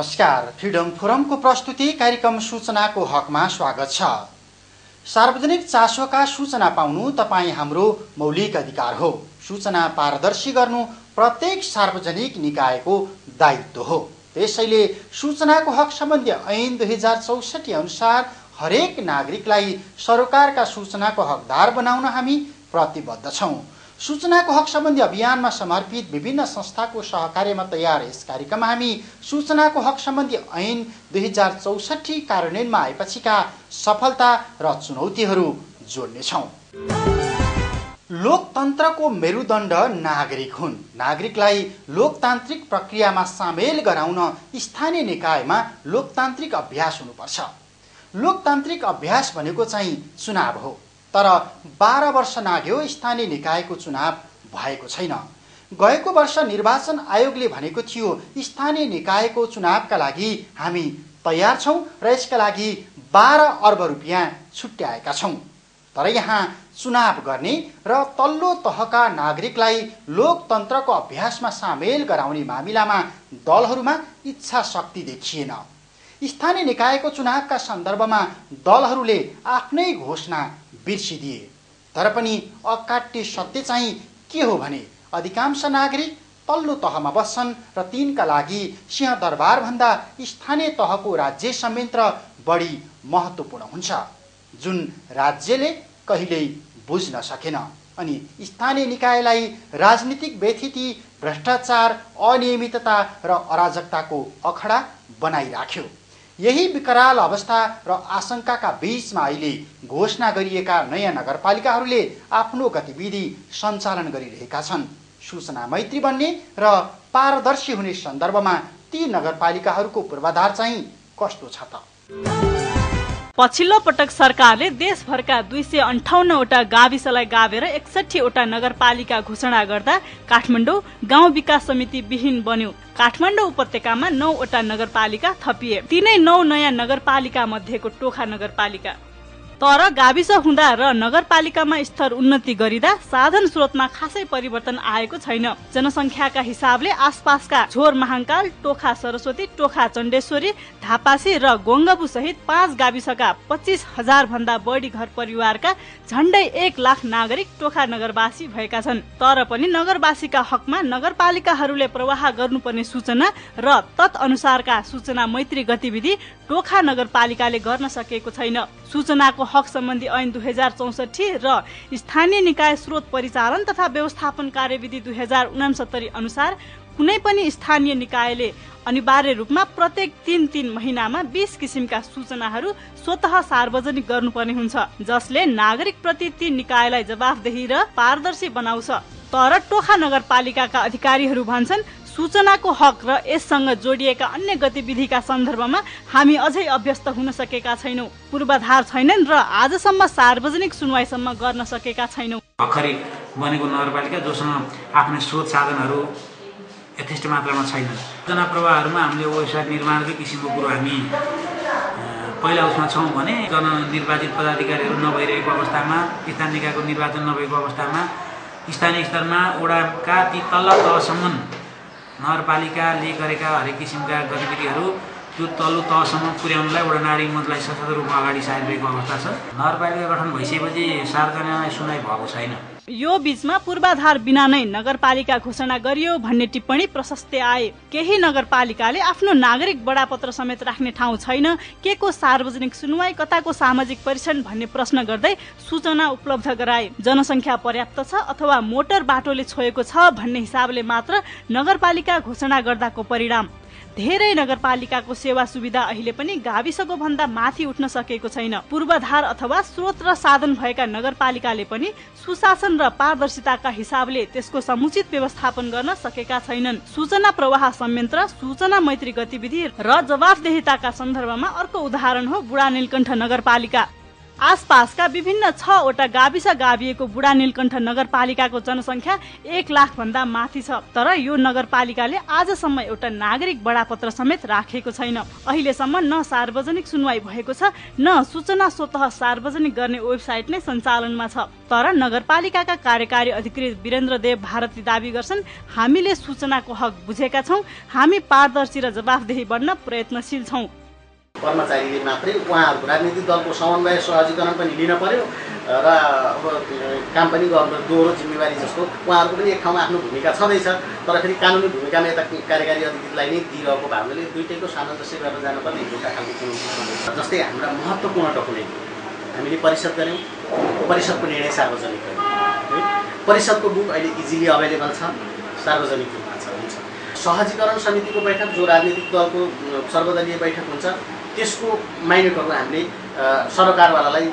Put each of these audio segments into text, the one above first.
नमस्कार, फ्रिडम फोरमको प्रस्तुति कार्यक्रम सूचनाको हकमा स्वागत छ। सार्वजनिक चासोका सूचना पाउनु तपाईँ हाम्रो मौलिक अधिकार हो। सूचना पारदर्शी गर्नु प्रत्येक सार्वजनिक निकायको दायित्व हो। त्यसैले सूचनाको हक सम्बन्धी ऐन 2064 अनुसार हरेक नागरिकलाई सरकारका सूचनाको हकदार बनाउन हामी प्रतिबद्ध छौँ। सूचनाको हक सम्बन्धी अभियानमा समर्पित विभिन्न संस्थाको सहकार्यमा तयार यस कार्यक्रममा हामी सूचनाको हक सम्बन्धी ऐन 2064 कार्यान्वयनमा आएपछिका सफलता र चुनौतीहरू जोड्नेछौँ। लोकतन्त्रको मेरुदण्ड नागरिक हुन्। नागरिकलाई लोकतान्त्रिक प्रक्रियामा सामेल गराउन स्थानीय निकायमा लोकतान्त्रिक अभ्यास हुनुपर्छ। लोकतान्त्रिक अभ्यास भनेको चाहिँ चुनाव हो, तर 12 वर्ष नाग्यो स्थानीय निकायको चुनाव भएको छैन। गएको वर्ष निर्वाचन आयोगले भनेको थियो स्थानीय निकायको चुनावका लागि हामी तयार छौँ र यसका लागि 12 अर्ब रुपियाँ छुट्याएका छौँ। तर यहाँ चुनाव गर्ने र तल्लो तहका नागरिकलाई लोकतन्त्रको अभ्यासमा सामेल गराउने मामिलामा दलहरूमा इच्छा शक्ति देखिएन। स्थानीय निकायको चुनावका सन्दर्भमा दलहरूले आफ्नै घोषणा बिर्सिदिए। तर पनि अकाट्य सत्य चाहिँ के हो भने अधिकांश नागरिक तल्लो तहमा बस्छन् र तिनका लागि सिंहदरबारभन्दा स्थानीय तहको राज्य संयन्त्र बढी महत्त्वपूर्ण हुन्छ, जुन राज्यले कहिल्यै बुझ्न सकेन। अनि स्थानीय निकायलाई राजनीतिक व्यथिति, भ्रष्टाचार, अनियमितता र अराजकताको अखडा बनाइराख्यो। यही विकराल अवस्था र आशंकाका बीचमा अहिले घोषणा गरिएका नयाँ नगरपालिकाहरूले आफ्नो गतिविधि सञ्चालन गरिरहेका छन्। सूचना मैत्री बन्ने र पारदर्शी हुने सन्दर्भमा ती नगरपालिकाहरूको पूर्वाधार चाहिँ कस्तो छ त? पछिल्लो पटक सरकारले देशभरका 258 वटा गाविसलाई गावेर 61 वटा नगरपालिका घोषणा गर्दा काठमाडौँ गाउँ विकास समिति विहीन बन्यो। काठमाडौँ उपत्यकामा 9 वटा नगरपालिका थपिए। तिनै 9 नयाँ नगरपालिका मध्येको टोखा नगरपालिका। तर गाविस हुँदा र नगरपालिकामा स्तर उन्नति गरिँदा साधन स्रोतमा खासै परिवर्तन आएको छैन। जनसङ्ख्याका हिसाबले आसपासका झोर महाङ्काल, टोखा सरस्वती, टोखा चण्डेश्वरी, धापासी र गोङ्गबु सहित 5 गाविसका 25,000 भन्दा बढी घर परिवारका झण्डै 1 लाख नागरिक टोखा नगरवासी भएका छन्। तर पनि नगरवासीका हकमा नगरपालिकाहरूले प्रवाह गर्नुपर्ने सूचना र तत्अनुसारका सूचना मैत्री गतिविधि टोखा नगरपालिकाले गर्न सकेको छैन। सूचनाको हक सम्बन्धी ऐन 2064 र स्थानीय निकाय स्रोत परिचालन तथा व्यवस्थापन कार्यविधि 2069 अनुसार कुनै पनि स्थानीय निकायले अनिवार्य रूपमा प्रत्येक 3 महिनामा 20 किसिमका सूचनाहरू स्वतः सार्वजनिक गर्नुपर्ने हुन्छ, जसले नागरिक प्रति ती निकायलाई जवाफदेही र पारदर्शी बनाउँछ। तर टोखा नगरपालिकाका अधिकारीहरू भन्छन् सूचनाको हक र यससँग जोडिएका अन्य गतिविधिका सन्दर्भमा हामी अझै अभ्यस्त हुन सकेका छैनौं। पूर्वाधार छैनन् र आजसम्म सार्वजनिक सुनवाईसम्म गर्न सकेका छैनौं। भर्खरै बनेको नगरपालिका जोसँग आफ्नै स्रोत साधनहरू यथेष्ट मात्रामा छैनन्। सूचना प्रवाहहरूमा हामीले वेबसाइट निर्माणकै किसिमको कुरो हामी पहिला उसमा छौँ भने जननिर्वाचित पदाधिकारीहरू नभइरहेको अवस्थामा, स्थानीय निकायको निर्वाचन नभएको अवस्थामा स्थानीय स्तरमा वडाका ती तल्लो तहसम्म नगरपालिकाले गरेका हरेक किसिमका गतिविधिहरू त्यो तल्लो तहसम्म पुर्याउनलाई वडा नागरिक मञ्चलाई सशक्त रूपमा अगाडि सारिरहेको अवस्था छ। नगरपालिका गठन भइसकेपछि सार्वजनिक सुनाइ भएको छैन। यो बीचमा पूर्वाधार बिना नै नगरपालिका घोषणा गरियो भन्ने टिप्पणी प्रशस्तै आए। केही नगरपालिकाले आफ्नो नागरिक बडापत्र समेत राख्ने ठाउँ छैन, के को सार्वजनिक सुनवाई, कताको सामाजिक परीक्षण भन्ने प्रश्न गर्दै सूचना उपलब्ध गराए। जनसङ्ख्या पर्याप्त छ अथवा मोटर बाटोले छोएको छ भन्ने हिसाबले मात्र नगरपालिका घोषणा गर्दाको परिणाम। धेरै नगरपालिकाको सेवा सुविधा अहिले पनि गाविसको भन्दा माथि उठ्न सकेको छैन। पूर्वाधार अथवा स्रोत र साधन भएका नगरपालिकाले पनि सुशासन र पारदर्शिताका हिसाबले त्यसको समुचित व्यवस्थापन गर्न सकेका छैनन्। सूचना प्रवाह संयन्त्र, सूचना मैत्री गतिविधि र जवाफदेहिताका सन्दर्भमा अर्को उदाहरण हो बुढा नीलकण्ठ नगरपालिका। आसपासका विभिन्न 6वटा गाविस गाभिएको बुढा नीलकण्ठ नगरपालिकाको जनसङ्ख्या 1 लाख भन्दा माथि छ। तर यो नगरपालिकाले आजसम्म एउटा नागरिक बडापत्र समेत राखेको छैन। अहिलेसम्म न सार्वजनिक सुनवाई भएको छ, न सूचना स्वतः सार्वजनिक गर्ने वेबसाइट नै सञ्चालनमा छ। तर नगरपालिकाका कार्यकारी अधिकृत वीरेन्द्र देव भारती दावी गर्छन्, हामीले सूचनाको हक बुझेका छौं, हामी पारदर्शी र जवाफदेही बन्न प्रयत्नशील छौं। कर्मचारीले मात्रै उहाँहरूको राजनीतिक दलको समन्वय सहजीकरण पनि लिन पर्यो र अब काम पनि गर्नु दोहोरो जिम्मेवारी जस्तो उहाँहरूको पनि एक ठाउँमा आफ्नो भूमिका छँदैछ। तर फेरि कानुनी भूमिकामा यता कार्यकारी अधिकृतलाई नै दिइरहेको भावनाले दुईटैको सामञ्जस्य गरेर जानुपर्ने एउटा खालको चुनौती। जस्तै हाम्रा महत्त्वपूर्ण डकुमेन्ट हामीले परिषद गऱ्यौँ, परिषदको निर्णय सार्वजनिक गऱ्यौँ। परिषदको बुक अहिले इजिली अभाइलेबल छ, सार्वजनिक रूपमा छ। हुन्छ सहजीकरण समितिको बैठक जो राजनीतिक दलको सर्वदलीय बैठक हुन्छ त्यसको माइनेटहरू हामीले सरकारवालालाई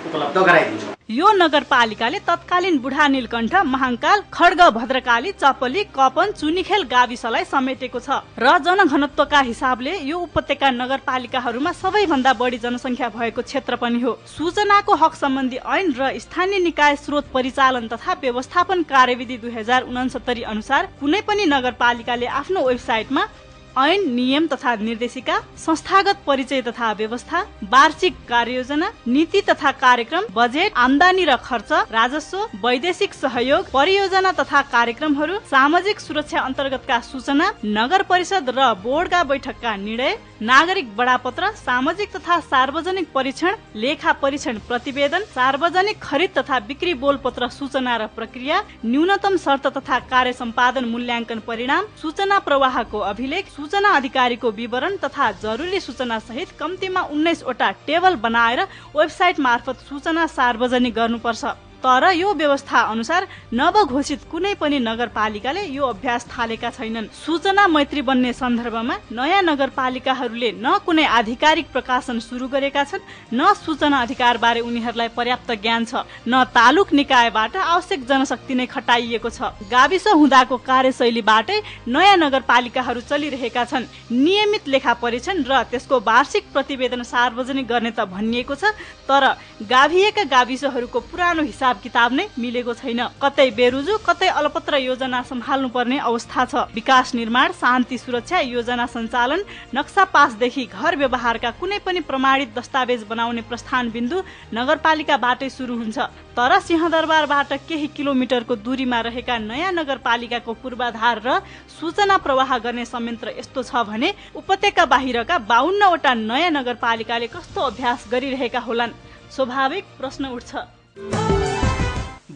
उपलब्ध गराइदिन्छौँ। यो नगरपालिकाले तत्कालीन बुढा नीलकण्ठ, महाङ्काल, खड्ग, भद्रकाली, चपली, कपन, चुनिखेल गाविसलाई समेटेको छ र जनघनत्वका हिसाबले यो उपत्यका नगरपालिकाहरूमा सबैभन्दा बढी जनसङ्ख्या भएको क्षेत्र पनि हो। सूचनाको हक सम्बन्धी ऐन र स्थानीय निकाय स्रोत परिचालन तथा व्यवस्थापन कार्यविधि 2069 अनुसार कुनै पनि नगरपालिकाले आफ्नो वेबसाइटमा ऐन, नियम तथा निर्देशिका, संस्थागत परिचय तथा व्यवस्था, वार्षिक कार्ययोजना, नीति तथा कार्यक्रम, बजेट, आमदानी र खर्च, राजस्व, वैदेशिक सहयोग, परियोजना तथा कार्यक्रमहरू, सामाजिक सुरक्षा अन्तर्गतका सूचना, नगर परिषद र बोर्डका बैठकका निर्णय, नागरिक बडापत्र, सामाजिक तथा सार्वजनिक परीक्षण, लेखा परीक्षण प्रतिवेदन, सार्वजनिक खरिद तथा बिक्री बोलपत्र सूचना र प्रक्रिया, न्यूनतम शर्त तथा कार्य सम्पादन मूल्याङ्कन परिणाम, सूचना प्रवाहको अभिलेख, सूचना अधिकारीको विवरण तथा जरुरी सूचना सहित कम्तीमा 19वटा टेबल बनाएर वेबसाइट मार्फत सूचना सार्वजनिक गर्नुपर्छ। तर यो व्यवस्था अनुसार नवघोषित कुनै पनि नगरपालिकाले यो अभ्यास थालेका छैनन्। सूचना मैत्री बन्ने सन्दर्भमा नयाँ नगरपालिकाहरूले न कुनै आधिकारिक प्रकाशन सुरु गरेका छन्, न सूचना अधिकार बारे उनीहरूलाई पर्याप्त ज्ञान छ, न तालुक निकायबाट आवश्यक जनशक्ति नै खटाइएको छ। गाविस हुँदाको कार्यशैलीबाटै नयाँ नगरपालिकाहरू चलिरहेका छन्। नियमित लेखा परीक्षण र त्यसको वार्षिक प्रतिवेदन सार्वजनिक गर्ने त भनिएको छ, तर गाभिएका गाविसहरूको पुरानो हिसाब किताब नै मिलेको छैन। कतै बेरुजु, कतै अलपत्र योजना सम्हाल्नु पर्ने अवस्था छ। विकास निर्माण, शान्ति सुरक्षा योजना सञ्चालन, नक्सा पासदेखि घर व्यवहारका कुनै पनि प्रमाणित दस्तावेज बनाउने प्रस्थान बिन्दु नगरपालिकाबाटै सुरु हुन्छ। तर सिंहदरबारबाट केही किलोमिटरको दूरीमा रहेका नयाँ नगरपालिकाको पूर्वाधार र सूचना प्रवाह गर्ने संयन्त्र यस्तो छ भने उपत्यका बाहिरका 52वटा नयाँ नगरपालिकाले कस्तो अभ्यास गरिरहेका होलान्? स्वाभाविक प्रश्न उठ्छ।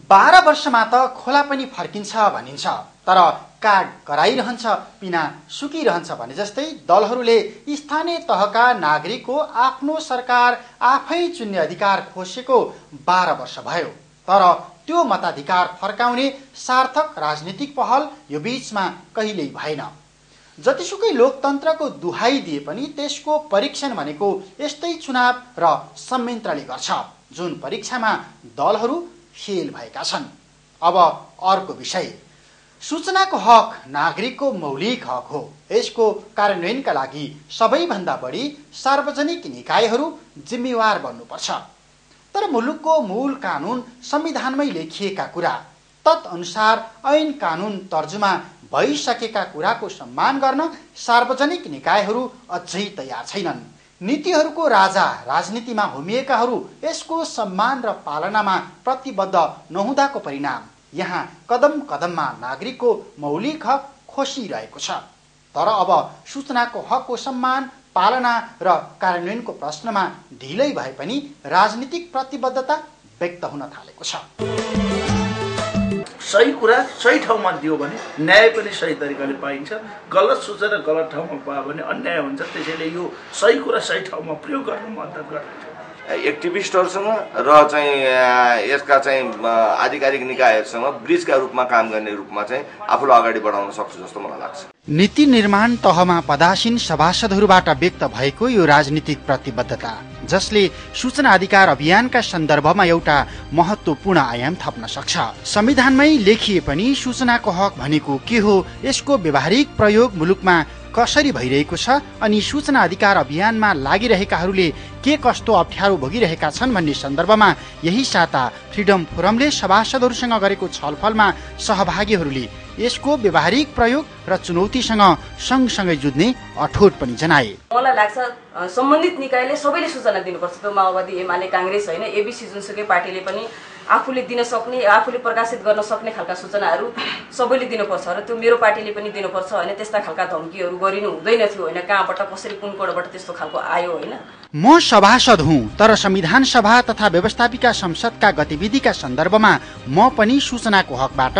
12 वर्षमा त खोला पनि फर्किन्छ भनिन्छ, तर काग कराइरहन्छ, पिना सुकिरहन्छ भने जस्तै दलहरूले स्थानीय तहका नागरिकको आफ्नो सरकार आफै चुन्ने अधिकार खोसेको 12 वर्ष भयो। तर त्यो मताधिकार फर्काउने सार्थक राजनीतिक पहल यो बीचमा कहिल्यै भएन। जतिसुकै लोकतन्त्रको दुहाई दिए पनि त्यसको परीक्षण भनेको यस्तै चुनाव र संयन्त्रले गर्छ, जुन परीक्षामा दलहरू फेल भएका छन्। अब अर्को विषय, सूचनाको हक नागरिकको मौलिक हक हो। यसको कार्यान्वयनका लागि सबैभन्दा बढी सार्वजनिक निकायहरू जिम्मेवार बन्नुपर्छ। तर मुलुकको मूल कानुन संविधानमै लेखिएका कुरा, तत्अनुसार ऐन कानुन तर्जुमा भइसकेका कुराको सम्मान गर्न सार्वजनिक निकायहरू अझै तयार छैनन्। नीतिहरूको राजा राजनीतिमा होमिएकाहरू यसको सम्मान र पालनामा प्रतिबद्ध नहुँदाको परिणाम यहाँ कदम कदममा नागरिकको मौलिक हक खोसिरहेको छ। तर अब सूचनाको हकको सम्मान, पालना र कार्यान्वयनको प्रश्नमा ढिलै भए पनि राजनीतिक प्रतिबद्धता व्यक्त हुन थालेको छ। सही कुरा सही ठाउँमा दियो भने न्याय पनि सही तरिकाले पाइन्छ। गलत सूचना गलत ठाउँमा पायो भने अन्याय हुन्छ। त्यसैले यो सही कुरा सही ठाउँमा प्रयोग गर्न मद्दत गर्छ। एक्टिभिस्टहरूसँग र चाहिँ यसका चाहिँ आधिकारिक निकायहरूसँग ब्रिजका रूपमा काम गर्ने रूपमा चाहिँ आफूलाई अगाडि बढाउन सक्छु जस्तो मलाई लाग्छ। नीति निर्माण तहमा पदासीन सभासदहरूबाट व्यक्त भएको यो राजनीतिक प्रतिबद्धता जसले सूचना अधिकार अभियानका सन्दर्भमा एउटा महत्त्वपूर्ण आयाम थप्न सक्छ। संविधानमै लेखिए पनि सूचनाको हक भनेको के हो, यसको व्यावहारिक प्रयोग मुलुकमा कसरी भइरहेको छ अनि सूचना अधिकार अभियानमा लागिरहेकाहरूले के कस्तो अप्ठ्यारो भोगिरहेका छन् भन्ने सन्दर्भमा यही साता फ्रिडम फोरमले सभासदहरूसँग गरेको छलफलमा सहभागीहरूले यसको व्यावहारिक प्रयोग र चुनौतीसँग सँगसँगै जुझ्ने अठोट पनि जनाए। मलाई लाग्छ सम्बन्धित निकायले सबैले सूचना दिनुपर्छ। त्यो माओवादी, एमाले, काङ्ग्रेस होइन, एबिसी जुनसुकै पार्टीले पनि आफूले दिन सक्ने, आफूले प्रकाशित गर्न सक्ने खालका सूचनाहरू सबैले दिनुपर्छ र त्यो मेरो पार्टीले पनि दिनुपर्छ होइन। त्यस्ता खालका धम्कीहरू गरिनु हुँदैन थियो होइन। कहाँबाट कसरी कुन कोडबाट त्यस्तो खालको आयो होइन। म सभासद हुँ, तर संविधान सभा तथा व्यवस्थापिका संसदका गतिविधिका सन्दर्भमा म पनि सूचनाको हकबाट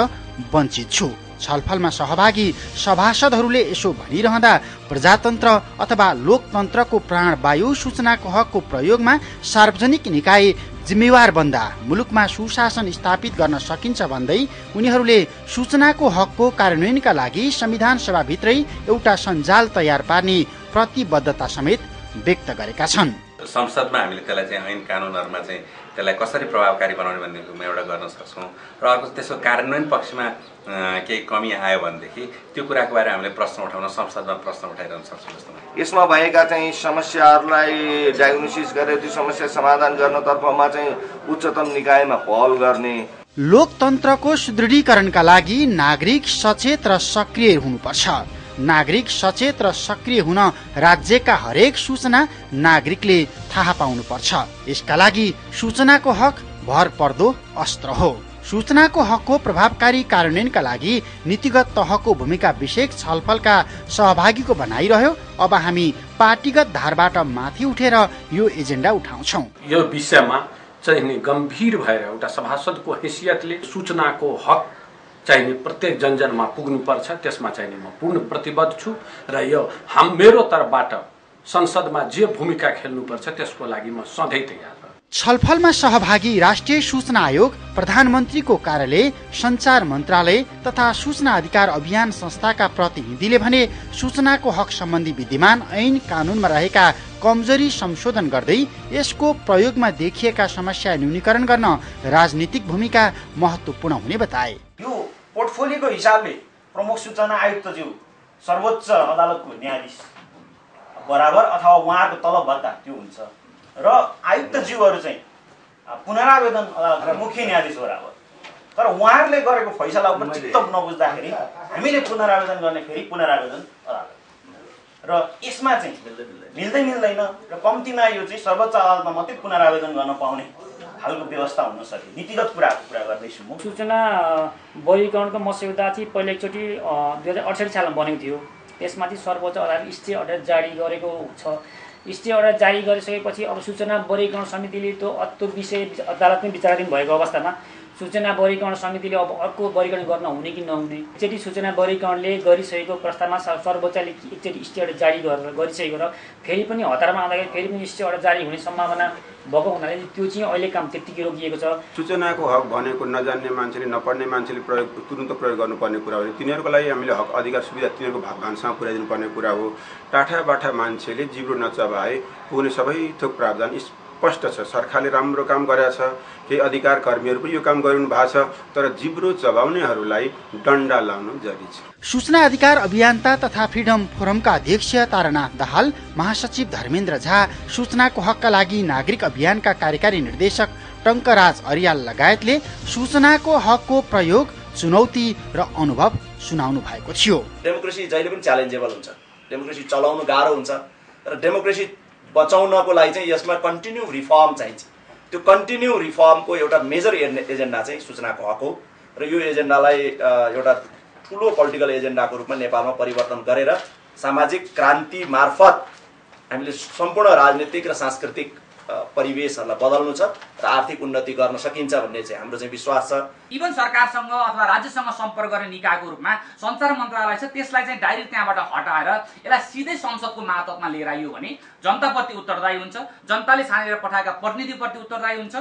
वञ्चित छु। छलफलमा सहभागी सभासदहरूले यसो भनिरहँदा प्रजातन्त्र अथवा लोकतन्त्रको प्राणवायु सूचनाको हकको प्रयोगमा सार्वजनिक निकाय जिम्मेवार बन्दा मुलुकमा सुशासन स्थापित गर्न सकिन्छ भन्दै उनीहरूले सूचनाको हकको कार्यान्वयनका लागि संविधान सभाभित्रै एउटा सञ्जाल तयार पार्ने प्रतिबद्धता समेत व्यक्त गरेका छन्। संसदमा हामीले त्यसलाई चाहिँ ऐन कानुनहरूमा चाहिँ त्यसलाई कसरी प्रभावकारी बनाउने भन्नेमा एउटा गर्न सक्छौँ र अर्को त्यसको कार्यान्वयन पक्षमा केही कमी आयो भनेदेखि त्यो कुराको बारे हामीले प्रश्न उठाउन संसदमा प्रश्न उठाइरहन सक्छौँ जस्तो यसमा भएका चाहिँ समस्याहरूलाई डायग्नोसिस गरेर त्यो समस्या समाधान गर्नतर्फमा चाहिँ उच्चतम निकायमा पहल गर्ने। लोकतन्त्रको सुदृढीकरणका लागि नागरिक सचेत र सक्रिय हुनुपर्छ। नागरिक सचेत र सक्रिय हुन राज्यका हरेक सूचना नागरिकले थाहा पाउनुपर्छ। यसका लागि सूचनाको हक भरपर्दो अस्त्र हो। सूचनाको हकको प्रभावकारी कार्यान्वयनका लागि नीतिगत तहको भूमिका विषयक छलफलका सहभागीको भनाइरह्यो। अब हामी पार्टीगत धारबाट माथि उठेर यो एजेन्डा उठाउँछौँ। यो विषयमा चाहिँ गम्भीर भएर एउटा सभासदको हैसियतले सूचनाको हक चाहिने प्रत्येक जनजनमा पुग्नुपर्छ। त्यसमा चाहिने म पूर्ण प्रतिबद्ध छु र यो मेरो तर्फबाट संसदमा जे भूमिका खेल्नुपर्छ त्यसको लागि म सधैँ तयार। छलफलमा सहभागी राष्ट्रिय सूचना आयोग, प्रधानमन्त्रीको कार्यालय, सञ्चार मन्त्रालय तथा सूचना अधिकार अभियान संस्थाका प्रतिनिधिले भने सूचनाको हक सम्बन्धी विद्यमान ऐन कानुनमा रहेका कमजोरी संशोधन गर्दै यसको प्रयोगमा देखिएका समस्या न्यूनीकरण गर्न राजनीतिक भूमिका महत्त्वपूर्ण हुने बताए। यो पोर्टफोलियोको हिसाबले प्रमुख सूचना आयुक्तज्यू सर्वोच्च अदालतको न्यायाधीश बराबर अथवा उहाँको तलब भत्ता त्यो हुन्छ र आयुक्तज्यूहरू चाहिँ पुनरावेदन अदालतको मुख्य न्यायाधीश बराबर। तर उहाँहरूले गरेको फैसला उप चित्त नबुझ्दाखेरि हामीले पुनरावेदन गर्ने फेरि पुनरावेदन अदालत र यसमा चाहिँ मिल्दैन र कम्तीमा यो चाहिँ सर्वोच्च अदालतमा मात्रै पुनरावेदन गर्न पाउने खालको व्यवस्था हुन सक्यो। नीतिगत कुरा गर्दैछु म। सूचना वर्गीकरणको मस्यौदा चाहिँ पहिलो एकचोटि 2068 सालमा बनेको थियो। त्यसमा चाहिँ सर्वोच्च अदालतले स्टे अर्डर जारी गरेको छ। स्टे अर्डर जारी गरिसकेपछि अब सूचना वर्गीकरण समितिले त्यो विषय अदालतमै विचाराधीन भएको अवस्थामा सूचना वर्गीकरण समितिले अब अर्को वर्गीकरण गर्न हुने कि नहुने, एकचोटि सूचना वर्गीकरणले गरिसकेको प्रस्तावमा सर्वोच्चले एकचोटि स्टे अर्डर जारी गरिसकेको र फेरि पनि हतारमा आउँदाखेरि फेरि पनि स्टे अर्डर जारी हुने सम्भावना भएको हुनाले त्यो चाहिँ अहिले काम त्यत्तिकै रोकिएको छ। सूचनाको हक भनेको नजान्ने मान्छेले, नपढ्ने मान्छेले तुरुन्त प्रयोग गर्नुपर्ने कुरा हो। तिनीहरूको लागि हामीले हक अधिकार सुविधा तिनीहरूको भागभान्सामा पुर्याइदिनु पर्ने कुरा हो। टाठाबाठा मान्छेले जिब्रो नचबाए पुग्ने सबै थोक प्रावधान स्पष्ट छ। सरकारले राम्रो काम गरेको छ, केही अधिकार कर्मीहरू पनि यो काम गरिनु भएको छ, तर जिब्रो चबाउनेहरूलाई डन्डा लाउनु जरुरी छ। सूचना अधिकार अभियन्ता तथा फ्रिडम फोरमका अध्यक्ष तारानाथ दाहाल, महासचिव धर्मेन्द्र झा, सूचनाको हकका लागि नागरिक अभियानका कार्यकारी निर्देशक टङ्कराज अरियाल लगायतले सूचनाको हकको प्रयोग, चुनौती र अनुभव सुनाउनु भएको थियो। डेमोक्रेसी जहिले पनि च्यालेन्जेबल हुन्छ, डेमोक्रेसी चलाउनु गाह्रो हुन्छ र डेमोक्रेसी बचाउनको लागि चाहिँ यसमा कन्टिन्यू रिफर्म चाहिन्छ। त्यो कन्टिन्यू रिफर्मको एउटा मेजर एजेन्डा चाहिँ सूचनाको हक हो र यो एजेन्डालाई एउटा ठुलो पोलिटिकल एजेन्डाको रूपमा नेपालमा परिवर्तन गरेर सामाजिक क्रान्ति मार्फत हामीले सम्पूर्ण राजनीतिक र सांस्कृतिक परिवेशहरूलाई बदल्नु छ र आर्थिक उन्नति गर्न सकिन्छ भन्ने चाहिँ हाम्रो चाहिँ विश्वास छ। इभन सरकारसँग अथवा राज्यसँग सम्पर्क गर्ने निकायको रूपमा सञ्चार मन्त्रालय छ, त्यसलाई चाहिँ डाइरेक्ट त्यहाँबाट हटाएर यसलाई सिधै संसदको मातहतमा लिएर आइयो भने जनताप्रति उत्तरदायी हुन्छ, जनताले छानेर पठाएका प्रतिनिधिप्रति उत्तरदायी हुन्छ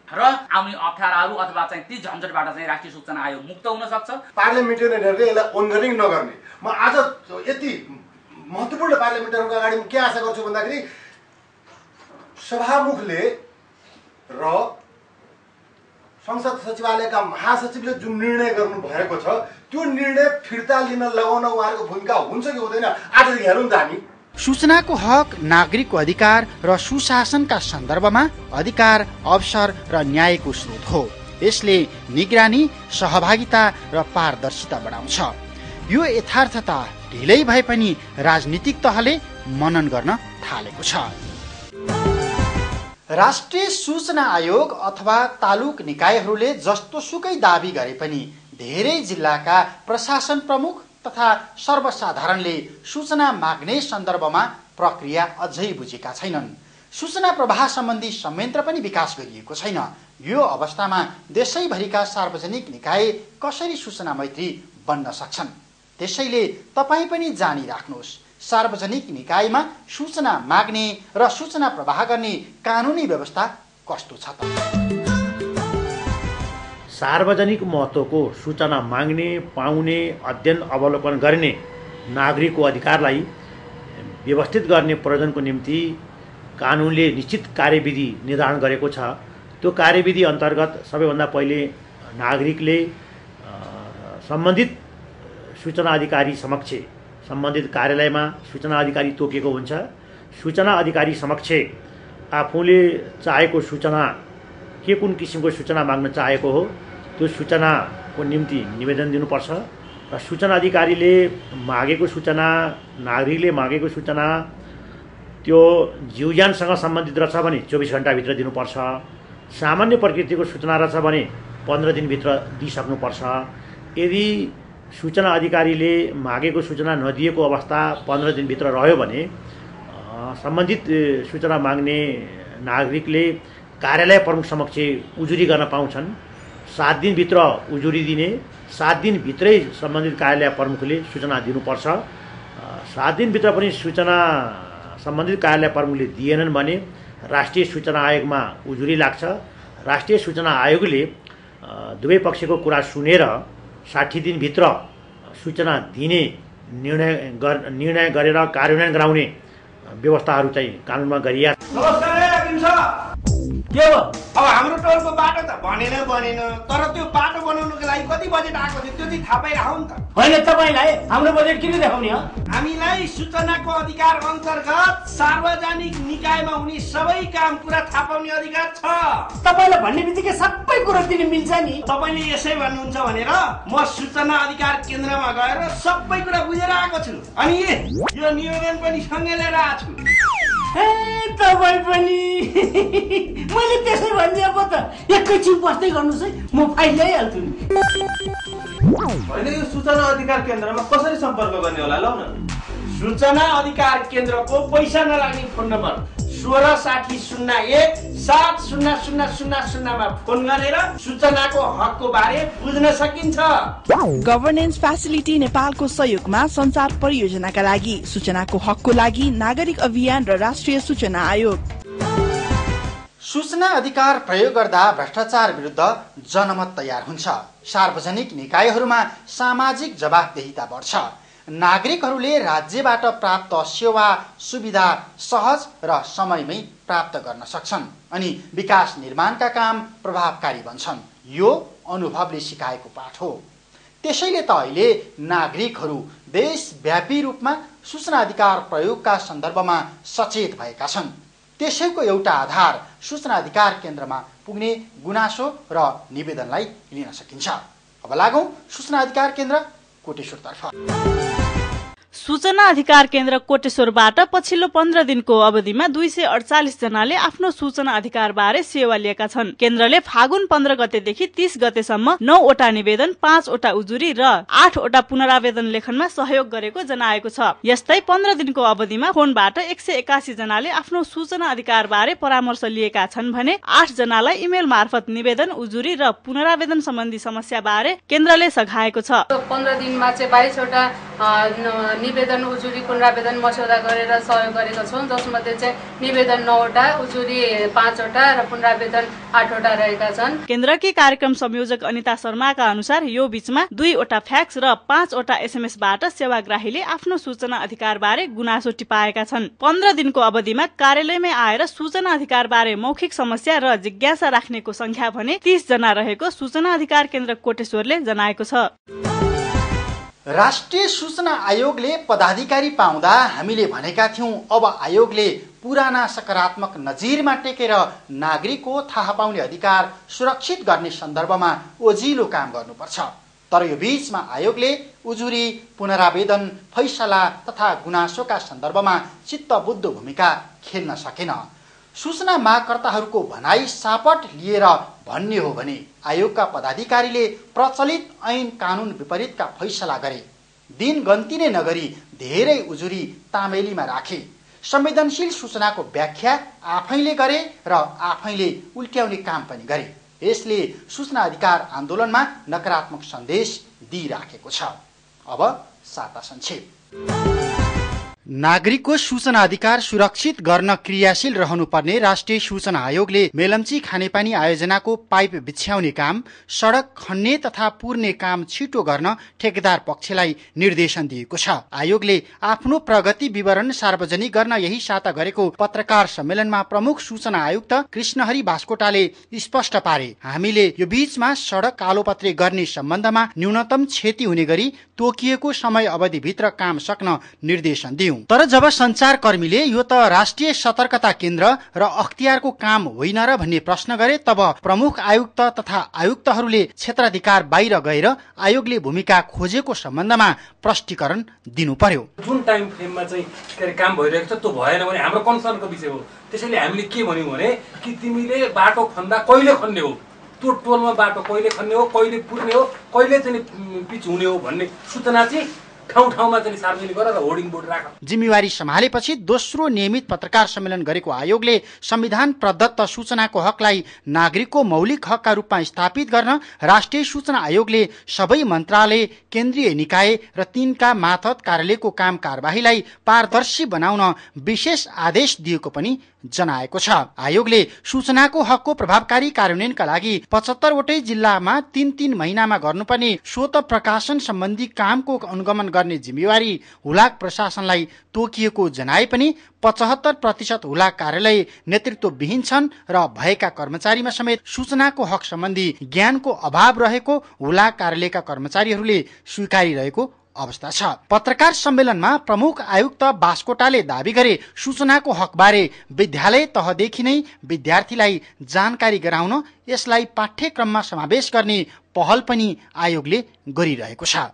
र आउने अप्ठ्याराहरू अथवा चाहिँ ती झन्झटबाट चाहिँ राष्ट्रिय सूचना आयोग मुक्त हुन सक्छ। पार्लियामेन्टेरियनहरूले यसलाई ओन्गरिङ नगर्ने, म आज यति महत्त्वपूर्ण पार्लियामेन्टेरियनको अगाडि के आशा गर्छु भन्दाखेरि सभामुखले र संसद सचिवालयका महासचिवले जुन निर्णय गर्नु भएको छ त्यो निर्णय फिर्ता लिन लगाउन उहाँहरूको भूमिका हुन्छ कि हुँदैन आजदेखि हेरौँ त हामी। सूचनाको हक, नागरिकको अधिकार र सुशासनका सन्दर्भमा अधिकार, अवसर र न्यायको स्रोत हो। यसले निगरानी, सहभागिता र पारदर्शिता बढाउँछ। यो यथार्थता ढिलै भए पनि राजनीतिक तहले मनन गर्न थालेको छ। राष्ट्रिय सूचना आयोग अथवा तालुक निकायहरूले जस्तो सुकै दाबी गरे पनि धेरै जिल्लाका प्रशासन प्रमुख तथा सर्वसाधारणले सूचना माग्ने सन्दर्भमा प्रक्रिया अझै बुझेका छैनन्। सूचना प्रवाह सम्बन्धी संयन्त्र पनि विकास गरिएको छैन। यो अवस्थामा देशैभरिका सार्वजनिक निकाय कसरी सूचना मैत्री बन्न सक्छन्? त्यसैले तपाईँ पनि जानिराख्नुहोस्, सार्वजनिक निकायमा सूचना माग्ने र सूचना प्रवाह गर्ने कानुनी व्यवस्था कस्तो छ त? सार्वजनिक महत्त्वको सूचना माग्ने, पाउने, अध्ययन अवलोकन गर्ने नागरिकको अधिकारलाई व्यवस्थित गर्ने प्रयोजनको निम्ति कानुनले निश्चित कार्यविधि निर्धारण गरेको छ। त्यो कार्यविधि अन्तर्गत सबैभन्दा पहिले नागरिकले सम्बन्धित सूचना अधिकारी समक्ष सम्बन्धित कार्यालयमा सूचना अधिकारी तोकिएको हुन्छ। सूचना अधिकारी समक्ष आफूले चाहेको सूचना के कुन किसिमको सूचना माग्न चाहेको हो त्यो सूचनाको निम्ति निवेदन दिनुपर्छ र सूचना अधिकारीले मागेको सूचना, नागरिकले मागेको सूचना त्यो जीवज्यानसँग सम्बन्धित रहेछ भने 24 घण्टाभित्र दिनुपर्छ। सामान्य प्रकृतिको सूचना रहेछ भने 15 दिनभित्र दिइसक्नुपर्छ। यदि सूचना अधिकारीले मागेको सूचना नदिएको अवस्था 15 दिनभित्र रह्यो भने सम्बन्धित सूचना माग्ने नागरिकले कार्यालय प्रमुख समक्ष उजुरी गर्न पाउँछन्। 7 दिनभित्र उजुरी दिने, 7 दिनभित्रै सम्बन्धित कार्यालय प्रमुखले सूचना दिनुपर्छ। 7 दिनभित्र पनि सूचना सम्बन्धित कार्यालय प्रमुखले दिएनन् भने राष्ट्रिय सूचना आयोगमा उजुरी लाग्छ। राष्ट्रिय सूचना आयोगले दुवै पक्षको कुरा सुनेर 60 दिनभित्र सूचना दिने निर्णय गरेर कार्यान्वयन गराउने व्यवस्थाहरू चाहिँ कानुनमा गरिया। के हो अब हाम्रो टोलको बाटो त बनेन तर त्यो बाटो बनाउनुको लागि कति बजेट आएको थियो त्यो चाहिँ थाहा पाइराखौँ नि त। होइन तपाईँलाई हाम्रो बजेट किन देखाउने हो? हामीलाई सूचनाको अधिकार अन्तर्गत सार्वजनिक निकायमा हुने सबै काम कुरा थाहा पाउने अधिकार छ। तपाईँलाई भन्ने बित्तिकै सबै कुरा दिने मिल्छ नि। तपाईँले यसै भन्नुहुन्छ भनेर म सूचना अधिकार केन्द्रमा गएर सबै कुरा बुझेर आएको छु अनि यो निवेदन पनि सँगै लिएर आएको छु। तपाईँ पनि मैले त्यसै भनिदिएको त एकैछिन बस्दै गर्नुहोस् है, म फाइल ल्याइहाल्छु नि। होइन यो सूचना अधिकार केन्द्रमा कसरी सम्पर्क गर्ने होला ल? सूचना अधिकार केन्द्रको पैसा नलाग्ने फोन नम्बर 166001700000 मा फोन गरेर सूचनाको हकको बारे बुझ्न सकिन्छ। गभर्नेन्स फ्यासिलिटी नेपालको सहयोगमा संचार परियोजनाका लागि सूचनाको हकको लागि नागरिक अभियान र राष्ट्रिय सूचना आयोग। सूचना अधिकार प्रयोग गर्दा भ्रष्टाचार विरुद्ध जनमत तयार हुन्छ। सार्वजनिक निकायहरूमा सामाजिक जवाफदेहिता बढ्छ। नागरिकहरूले राज्यबाट प्राप्त सेवा सुविधा सहज र समयमै प्राप्त गर्न सक्छन् अनि विकास निर्माणका काम प्रभावकारी बन्छन्। यो अनुभवले सिकाएको पाठ हो। त्यसैले त अहिले नागरिकहरू देशव्यापी रूपमा सूचना अधिकार प्रयोगका सन्दर्भमा सचेत भएका छन्। त्यसैको एउटा आधार सूचना अधिकार केन्द्रमा पुग्ने गुनासो र निवेदनलाई लिन सकिन्छ। अब लागौं सूचना अधिकार केन्द्र कोटेश्वरतर्फ। सूचना अधिकार केन्द्र कोटेश्वरबाट पछिल्लो 15 दिनको अवधिमा 248 जनाले आफ्नो सूचना अधिकार बारे सेवा लिएका छन्। केन्द्रले फागुन 15 गतेदेखि 30 गतेसम्म 9 वटा निवेदन, 5 वटा उजुरी र 8 वटा पुनरावेदन लेखनमा सहयोग गरेको जनाएको छ। यस्तै 15 दिनको अवधिमा फोनबाट 181 जनाले आफ्नो सूचना अधिकार बारे परामर्श लिएका छन् भने 8 जनालाई इमेल मार्फत निवेदन, उजुरी र पुनरावेदन सम्बन्धी समस्या बारे केन्द्रले सघाएको छ। 15 दिनमा चाहिँ 22 वटा निवेदन उजुरी पुनरावेदन मस्यौदा गरेर सहयोग गरेका छौँ, जसमध्ये चाहिँ निवेदन 9वटा, उजुरी 5वटा र पुनरावेदन 8वटा रहेका छन्। केन्द्रकी कार्यक्रम संयोजक अनिता शर्माका अनुसार यो बीचमा 2वटा फ्याक्स र 5वटा एसएमएसबाट सेवाग्राहीले आफ्नो सूचना अधिकार बारे गुनासो टिपाएका छन्। 15 दिनको अवधिमा कार्यालयमै आएर सूचना अधिकार बारे मौखिक समस्या र जिज्ञासा राख्नेको संख्या भने 30 जना रहेको सूचना अधिकार केन्द्र कोटेश्वरले जनाएको छ। राष्ट्रिय सूचना आयोगले पदाधिकारी पाउँदा हामीले भनेका थियौं अब आयोगले पुराना सकारात्मक नजिरमा टेकेर नागरिकको थाहा पाउने अधिकार सुरक्षित गर्ने सन्दर्भमा ओजिलो काम गर्नुपर्छ। तर यो बीचमा आयोगले उजुरी पुनरावेदन फैसला तथा गुनासोका सन्दर्भमा चित्तबुद्ध भूमिका खेल्न सकेन। सूचना मागकर्ताहरूको भनाई सापट लिएर भन्ने हो भने आयोगका पदाधिकारीले प्रचलित ऐन कानुन विपरीतका फैसला गरे, दिन गन्ती नै नगरी धेरै उजुरी तामेलीमा राखे, संवेदनशील सूचनाको व्याख्या आफैले गरे र आफैले उल्ट्याउने काम पनि गरे। यसले सूचना अधिकार आन्दोलनमा नकारात्मक सन्देश दिइराखेको छ। अब साता संक्षेप। नागरिकको सूचना अधिकार सुरक्षित गर्न क्रियाशील रहनुपर्ने राष्ट्रिय सूचना आयोगले मेलम्ची खानेपानी आयोजनाको पाइप बिछ्याउने काम, सडक खन्ने तथा पुर्ने काम छिटो गर्न ठेकेदार पक्षलाई निर्देशन दिएको छ। आयोगले आफ्नो प्रगति विवरण सार्वजनिक गर्न यही साता गरेको पत्रकार सम्मेलनमा प्रमुख सूचना आयुक्त कृष्णहरि बास्कोटाले स्पष्ट पारे, हामीले यो बीचमा सडक कालोपत्रे गर्ने सम्बन्धमा न्यूनतम क्षति हुने गरी तोकिएको समय अवधिभित्र काम सक्न निर्देशन दियौं। तर जब सञ्चारकर्मीले यो त राष्ट्रिय सतर्कता केन्द्र र अख्तियारको काम होइन र भन्ने प्रश्न गरे, तब प्रमुख आयुक्त तथा आयुक्तहरूले क्षेत्राधिकार बाहिर गएर आयोगले भूमिका खोजेको सम्बन्धमा प्रष्टीकरण दिनु पर्यो। जुन टाइम फ्रेममा चाहिँ काम भइरहेको छ त्यो भएन भने हाम्रो कन्सर्नको विषय हो। त्यसैले हामीले के भन्यौं भने कि तिमीले बाटो खन्दा कहिले खन्ने हो, त्यो टोलमा बाटो कहिले खन्ने हो, कहिले पुर्ने हो, कहिले चाहिँ पिच हुने हो भन्ने सूचना चाहिँ ठाउँ-ठाउँमा चाहिँ सार्वजनिक गरेर होर्डिङ बोर्ड राख। जिम्मेवारी सम्हालेपछि दोस्रो नियमित पत्रकार सम्मेलन गरेको आयोगले संविधान प्रदत्त सूचनाको हकलाई नागरिकको मौलिक हकका रूपमा स्थापित गर्न राष्ट्रिय सूचना आयोगले सबै मन्त्रालय, केन्द्रीय निकाय र तिनका मातहत कार्यालयको काम कारबाहीलाई पारदर्शी बनाउन विशेष आदेश दिएको पनि जनाएको छ। आयोगले सूचनाको हकको प्रभावकारी कार्यान्वयनका लागि 75 वटै जिल्लामा 3-3 महिनामा गर्नुपर्ने स्वत प्रकाशन सम्बन्धी कामको अनुगमन गर्ने जिम्मेवारी हुलाक प्रशासनलाई तोकिएको जनाए पनि 75% हुलाक कार्यालय नेतृत्वविहीन छन् र भएका कर्मचारीमा समेत सूचनाको हक सम्बन्धी ज्ञानको अभाव रहेको हुलाक कार्यालयका कर्मचारीहरूले स्वीकारिरहेको अवस्था छ। पत्रकार सम्मेलनमा प्रमुख आयुक्त बास्कोटाले दावी गरे, सूचनाको हकबारे विद्यालय तहदेखि नै विद्यार्थीलाई जानकारी गराउन यसलाई पाठ्यक्रममा समावेश गर्ने पहल पनि आयोगले गरिरहेको छ।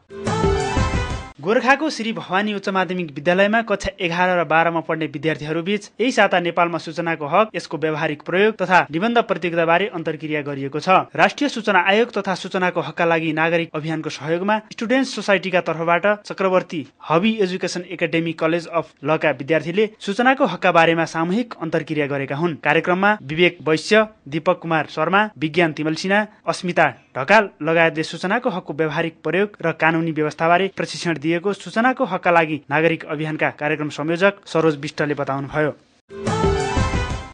गोरखाको श्री भवानी उच्च माध्यमिक विद्यालयमा कक्षा 11 र 12 मा पढ्ने विद्यार्थीहरू बीच यही साता नेपालमा सूचनाको हक, यसको व्यावहारिक प्रयोग तथा निबन्ध प्रतियोगिता बारे अन्तर्क्रिया गरिएको छ। राष्ट्रिय सूचना आयोग तथा सूचनाको हकका लागि नागरिक अभियानको सहयोगमा स्टुडेन्ट्स सोसाइटीका तर्फबाट चक्रवर्ती हबी एजुकेसन एकाडेमी कलेज अफ लका विद्यार्थीले सूचनाको हकका बारेमा सामूहिक अन्तर्क्रिया गरेका हुन्। कार्यक्रममा विवेक वैश्य, दीपक कुमार शर्मा, विज्ञान तिमल सिन्हा, अस्मिता ढकाल लगायतले सूचनाको हकको व्यावहारिक प्रयोग र कानुनी व्यवस्थाबारे प्रशिक्षण दिएको सूचनाको हकका लागि नागरिक अभियानका कार्यक्रम संयोजक सरोज विष्टले बताउनुभयो।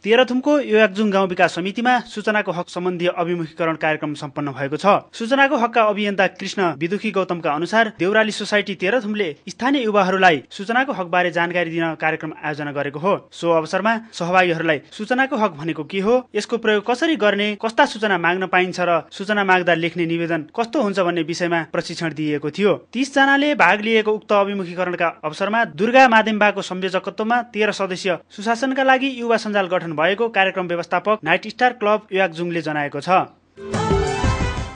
तेह्रथुमको योयाकजुङ गाउँ विकास समितिमा सूचनाको हक सम्बन्धी अभिमुखीकरण कार्यक्रम सम्पन्न भएको छ। सूचनाको हकका अभियन्ता कृष्ण विदुखी गौतमका अनुसार देउराली सोसाइटी तेह्रथुमले स्थानीय युवाहरूलाई सूचनाको हकबारे जानकारी दिन कार्यक्रम आयोजना गरेको हो। सो अवसरमा सहभागीहरूलाई सूचनाको हक भनेको के हो, यसको प्रयोग कसरी गर्ने, कस्ता सूचना माग्न पाइन्छ र सूचना माग्दा लेख्ने निवेदन कस्तो हुन्छ भन्ने विषयमा प्रशिक्षण दिइएको थियो। 30 जनाले भाग लिएको उक्त अभिमुखीकरणका अवसरमा दुर्गा माध्यमबाको संयोजकत्वमा 13 सदस्यीय सुशासनका लागि युवा सञ्जाल गठन भएको कार्यक्रम व्यवस्थापक नाइट स्टार क्लब योयाकजुङले जनाएको छ।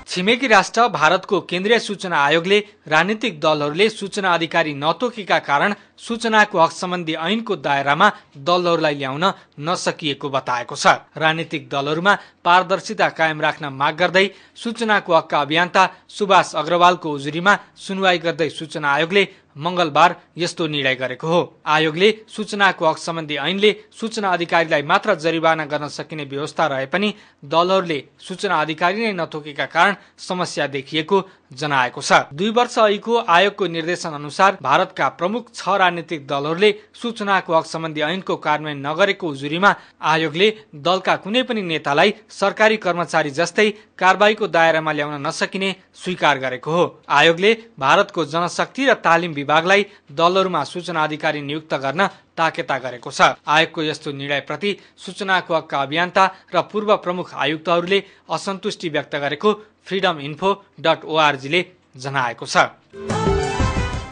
छिमेकी राष्ट्र भारतको केन्द्रीय सूचना आयोगले राजनीतिक दलहरूले सूचना अधिकारी नतोकेका कारण सूचनाको हक सम्बन्धी ऐनको दायरामा दलहरूलाई ल्याउन नसकिएको बताएको छ। राजनीतिक दलहरूमा पारदर्शिता कायम राख्न माग गर्दै सूचनाको हकका अभियन्ता सुभाष अग्रवालको उजुरीमा सुनवाई गर्दै सूचना आयोगले मंगलबार यस्तो निर्णय गरेको हो। आयोगले सूचनाको हक सम्बन्धी ऐनले सूचना अधिकारीलाई मात्र जरिवाना गर्न सकिने व्यवस्था रहे पनि दलहरूले सूचना अधिकारी नै नथोकेका कारण समस्या देखिएको जनाएको छ। 2 वर्ष अघिको आयोगको निर्देशन अनुसार भारतका प्रमुख 6 राजनीतिक दलहरूले सूचनाको हक सम्बन्धी ऐनको कार्यान्वयन नगरेको उजुरीमा आयोगले दलका कुनै पनि नेतालाई सरकारी कर्मचारी जस्तै कारबाहीको दायरामा ल्याउन नसकिने स्वीकार गरेको हो। आयोगले भारतको जनशक्ति र तालिम विभागलाई दलहरूमा सूचना अधिकारी नियुक्त गर्न ताकेता गरेको छ। आयोगको यस्तो निर्णयप्रति सूचनाको हकका अभियन्ता र पूर्व प्रमुख आयुक्तहरूले असन्तुष्टि व्यक्त गरेको freedominfo.org ले जनाएको छ।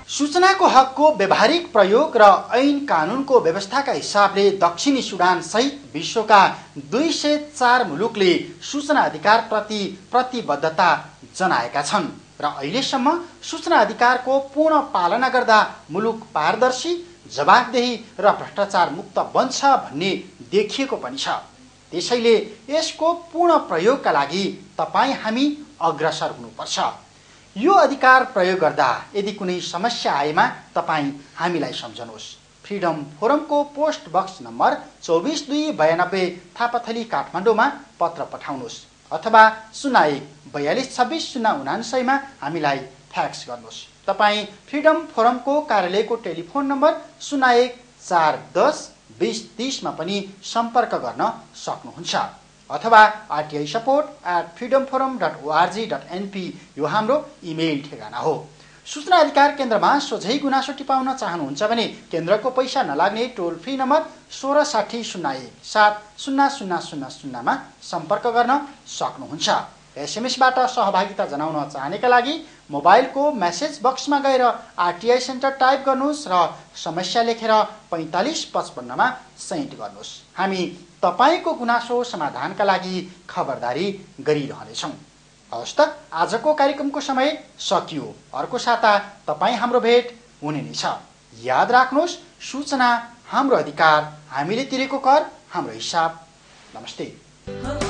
सूचनाको हकको व्यावहारिक प्रयोग र ऐन कानुनको व्यवस्थाका हिसाबले दक्षिणी सुडान सहित विश्वका 204 मुलुकले सूचना अधिकारप्रति प्रतिबद्धता जनाएका छन् र अहिलेसम्म सूचना अधिकारको पूर्ण पालना गर्दा मुलुक पारदर्शी, जवाफदेही र भ्रष्टाचार मुक्त बन्छ भन्ने देखिएको पनि छ। त्यसैले यसको पूर्ण प्रयोगका लागि तपाईँ हामी अग्रसर हुनुपर्छ। यो अधिकार प्रयोग गर्दा यदि कुनै समस्या आएमा तपाईँ हामीलाई सम्झनुहोस्। Freedom फोरमको post box number 24292 Thapathali काठमाडौँमा पत्र पठाउनुहोस् अथवा 01 42 26 099 मा हामीलाई फ्याक्स गर्नुहोस्। तपाईँ फ्रिडम फोरमको कार्यालयको टेलिफोन नम्बर 01 410 20 30 मा पनि सम्पर्क गर्न सक्नुहुन्छ अथवा rti support@freedomforum.org.np यो हाम्रो इमेल ठेगाना हो। सूचना अधिकार केन्द्रमा सोझै गुनासो टिपाउन चाहनुहुन्छ भने केन्द्रको पैसा नलाग्ने टोल फ्री नम्बर 1660 01 मा सम्पर्क गर्न सक्नुहुन्छ। एसएमएसबाट सहभागिता जनाउन चाहनेका लागि मोबाइलको मेसेज बक्समा गएर आरटीआई सेन्टर टाइप गर्नुहोस् र समस्या लेखेर 4555 मा सेन्ड गर्नुहोस्। हामी तपाईको गुनासो समाधानका लागि खबरदारी गरिरहनेछौँ। हवस् त आजको कार्यक्रमको समय सकियो। अर्को साता तपाईँ हाम्रो भेट हुने नै छ। याद राख्नुहोस्, सूचना हाम्रो अधिकार, हामीले तिरेको कर हाम्रो हिसाब। नमस्ते।